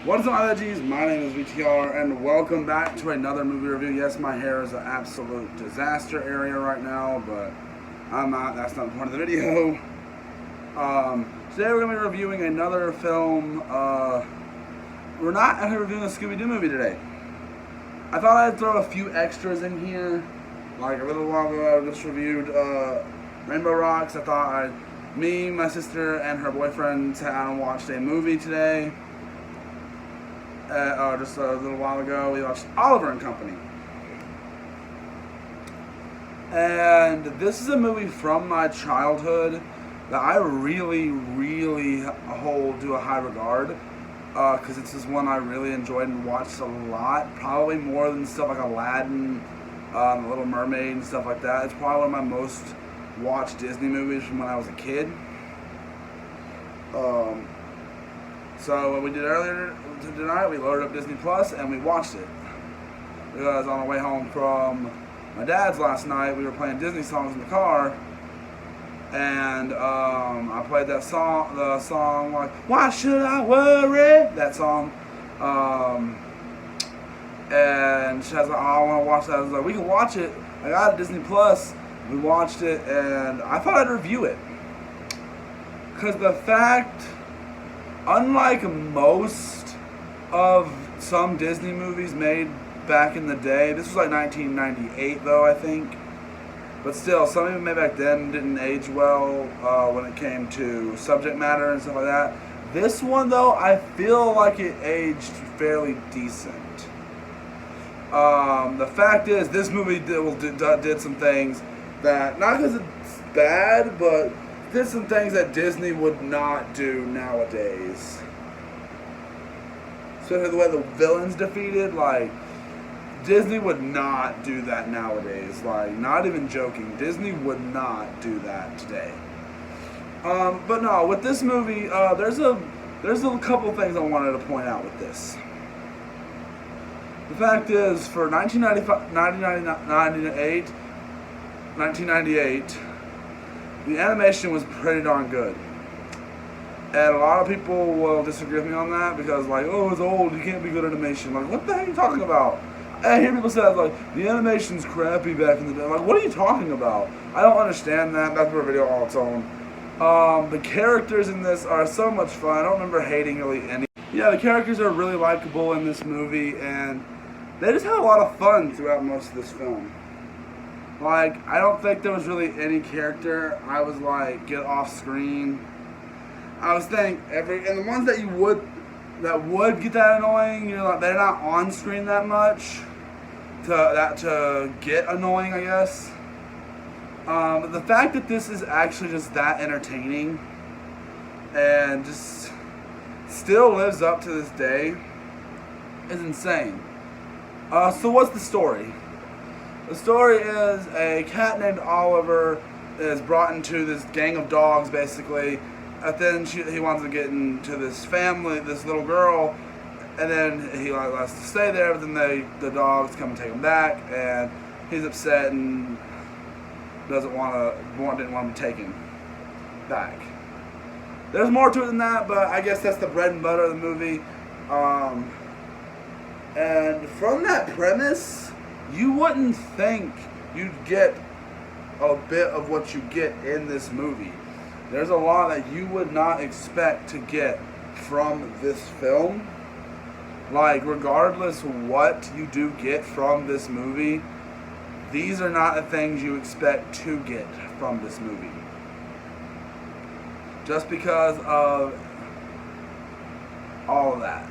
What's up, my veggies? My name is VTR, and welcome back to another movie review. Yes, my hair is an absolute disaster area right now, but I'm not. That's not the point of the video. Today we're going to be reviewing another film. We're not actually reviewing a Scooby-Doo movie today. I thought I'd throw a few extras in here. Like a little while ago, I just reviewed Rainbow Rocks. I thought me, my sister, and her boyfriend sat down and watched a movie today. Just a little while ago, we watched Oliver and Company. And this is a movie from my childhood that I really hold to a high regard. Because it's just one I really enjoyed and watched a lot. Probably more than stuff like Aladdin, The Little Mermaid, and stuff like that. It's probably one of my most watched Disney movies from when I was a kid. So what we did earlier tonight, we loaded up Disney Plus and we watched it. Because on our way home from my dad's last night, we were playing Disney songs in the car, and I played the song like "Why Should I Worry?" That song, and she was like, "Oh, I want to watch that." I was like, "We can watch it." I got it Disney Plus. We watched it, and I thought I'd review it because the fact. Unlike most of some Disney movies made back in the day, this was like 1998 though, I think. But still, some of them made back then didn't age well when it came to subject matter and stuff like that. This one though, I feel like it aged fairly decent. The fact is, this movie did some things that, not because it's bad, but did some things that Disney would not do nowadays. Especially the way the villains defeated, like, Disney would not do that nowadays. Like, not even joking. Disney would not do that today. But no, with this movie, there's a couple things I wanted to point out with this. The fact is, for 1998, the animation was pretty darn good. And a lot of people will disagree with me on that because, like, oh, it's old, you can't be good at animation. Like, what the heck are you talking about? I hear people say, like, the animation's crappy back in the day. Like, what are you talking about? I don't understand that. That's for a video all its own. The characters in this are so much fun. I don't remember hating really any. Yeah, the characters are really likable in this movie, and they just have a lot of fun throughout most of this film. Like, I don't think there was really any character I was like, get off screen. I was thinking and the ones that would get that annoying, you know, like, they're not on screen that much to get annoying, I guess. But the fact that this is actually just that entertaining and just still lives up to this day is insane. So what's the story? The story is a cat named Oliver is brought into this gang of dogs, basically. And then he wants to get into this family, this little girl, and then he wants to stay there. But then the dogs come and take him back, and he's upset and didn't want to be taken back. There's more to it than that, but I guess that's the bread and butter of the movie. And from that premise, you wouldn't think you'd get a bit of what you get in this movie. There's a lot that you would not expect to get from this film. Like, regardless what you do get from this movie, these are not the things you expect to get from this movie. Just because of all of that.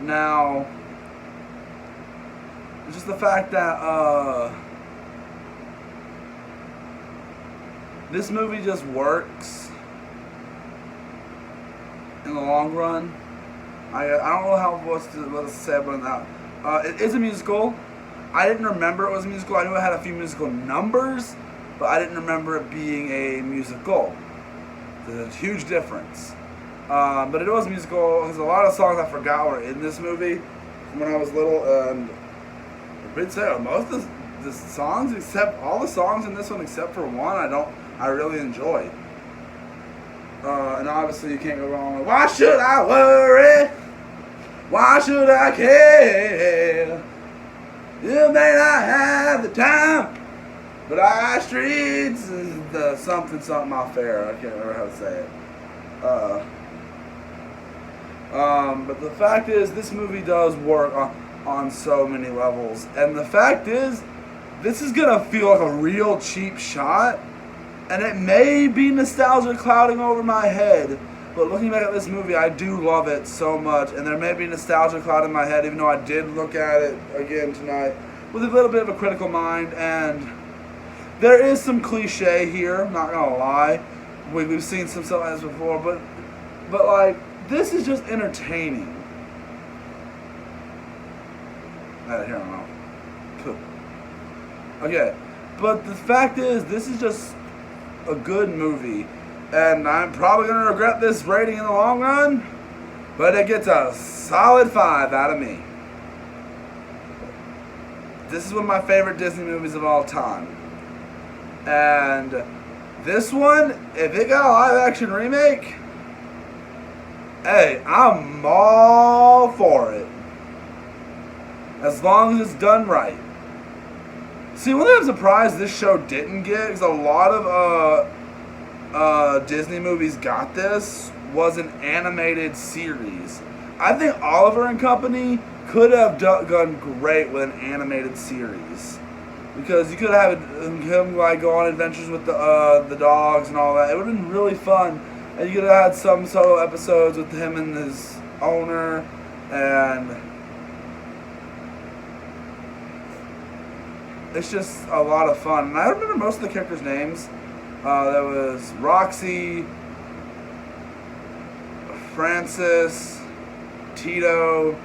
Now, it's just the fact that this movie just works in the long run. I don't know what to say about that. It is a musical. I didn't remember it was a musical. I knew it had a few musical numbers, but I didn't remember it being a musical. There's a huge difference. But it was a musical because a lot of songs I forgot were in this movie when I was little, and I'd say most of the songs, except all the songs in this one except for one, I really enjoyed. And obviously you can't go wrong with, why should I worry? Why should I care? You may not have the time, but our streets is the something off air. I can't remember how to say it. But the fact is, this movie does work on so many levels. And the fact is, this is going to feel like a real cheap shot. And it may be nostalgia clouding over my head. But looking back at this movie, I do love it so much. And there may be nostalgia cloud in my head, even though I did look at it again tonight with a little bit of a critical mind. And there is some cliche here, not going to lie. We've seen some stuff like this before. But like, this is just entertaining. I had to hear him out. Okay, but the fact is, this is just a good movie, and I'm probably going to regret this rating in the long run, but it gets a solid 5 out of me. This is one of my favorite Disney movies of all time, and this one, if it got a live action remake, hey, I'm all for it. As long as it's done right. See, one thing I'm surprised this show didn't get, because a lot of Disney movies got this, was an animated series. I think Oliver and Company could have done great with an animated series. Because you could have him like go on adventures with the dogs and all that. It would have been really fun. And you could have had some solo episodes with him and his owner, and it's just a lot of fun. And I remember most of the characters' names. There was Roxy, Francis, Tito,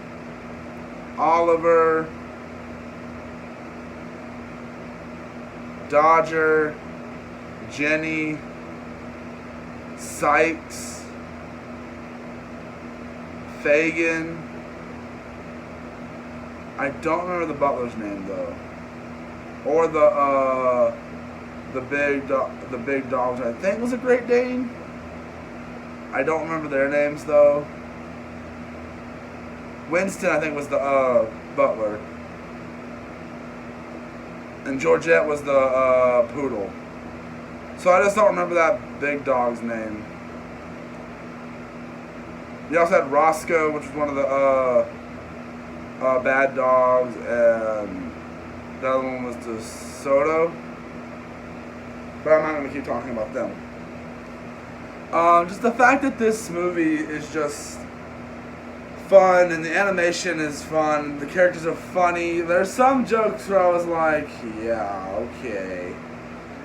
Oliver, Dodger, Jenny, Sykes, Fagin. I don't remember the butler's name though, or the big dogs. I think was a Great Dane. I don't remember their names though. Winston, I think, was the butler, and Georgette was the poodle. So I just don't remember that big dog's name. You also had Roscoe, which was one of the bad dogs, and the other one was DeSoto. But I'm not going to keep talking about them. Just the fact that this movie is just fun, and the animation is fun, the characters are funny. There's some jokes where I was like, yeah, okay.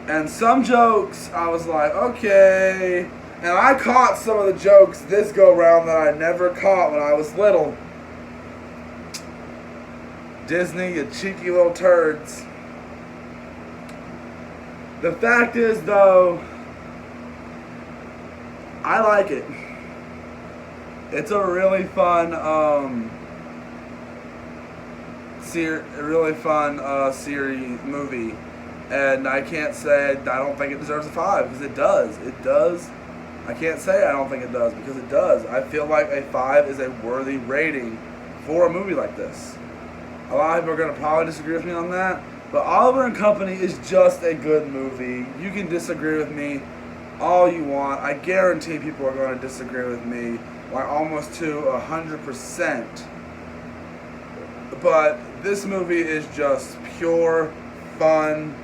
And some jokes, I was like, okay. And I caught some of the jokes this go-round that I never caught when I was little. Disney, you cheeky little turds. The fact is, though, I like it. It's a really fun, series movie. And I can't say I don't think it deserves a 5, because it does. It does. I can't say I don't think it does, because it does. I feel like a 5 is a worthy rating for a movie like this. A lot of people are going to probably disagree with me on that, but Oliver and Company is just a good movie. You can disagree with me all you want. I guarantee people are going to disagree with me, like almost to 100%. But this movie is just pure fun.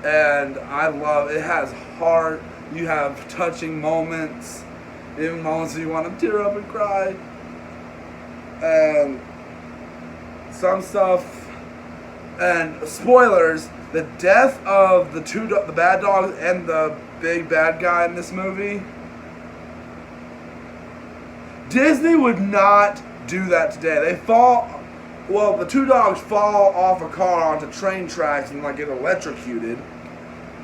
And I love it. It has heart. You have touching moments, even moments where you want to tear up and cry. And some stuff. And spoilers: the death of the bad dogs and the big bad guy in this movie. Disney would not do that today. They fall. Well, the two dogs fall off a car onto train tracks and like get electrocuted,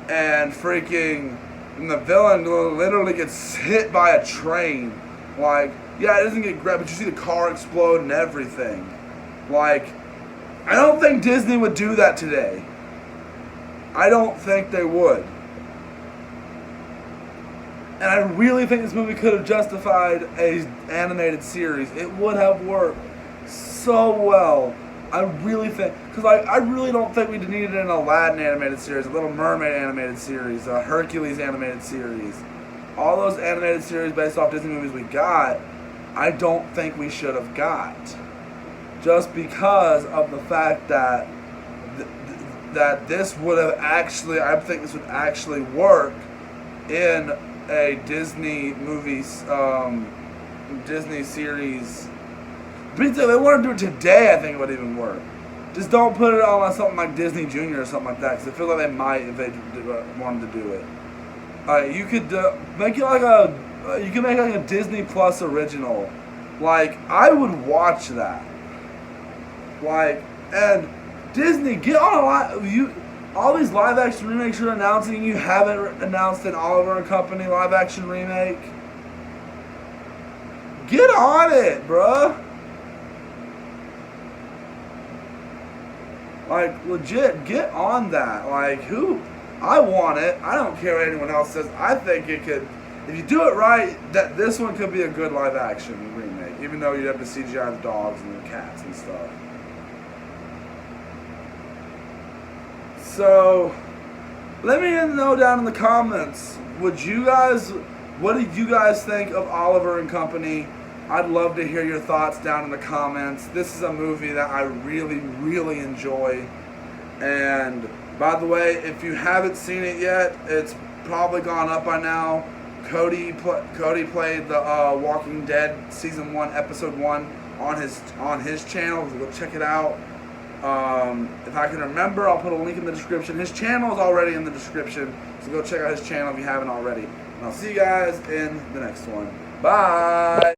and the villain literally gets hit by a train. Like, yeah, it doesn't get grabbed, but you see the car explode and everything. Like, I don't think Disney would do that today. I don't think they would. And I really think this movie could have justified a animated series. It would have worked so well. I really think, because I really don't think we needed an Aladdin animated series, a Little Mermaid animated series, a Hercules animated series. All those animated series based off Disney movies we got, I don't think we should have got. Just because of the fact that that this would have actually, I think this would actually work in a Disney movies, Disney series. But if they want to do it today, I think it would even work. Just don't put it on something like Disney Junior or something like that, because I feel like they might if they wanted to do it. You could make it like you could make like a Disney Plus original. Like, I would watch that. Like, and Disney, get on a all these live action remakes you're announcing, you haven't announced an Oliver and Company live action remake. Get on it, bruh. Like, legit, get on that. Like, I want it. I don't care what anyone else says. I think it could, if you do it right, that this one could be a good live action remake, even though you'd have to CGI the dogs and the cats and stuff. So, let me know down in the comments, what did you guys think of Oliver and Company? I'd love to hear your thoughts down in the comments. This is a movie that I really, really enjoy. And by the way, if you haven't seen it yet, it's probably gone up by now. Cody played the Walking Dead Season 1, Episode 1 on his channel, so go check it out. If I can remember, I'll put a link in the description. His channel is already in the description, so go check out his channel if you haven't already. And I'll see you guys in the next one. Bye!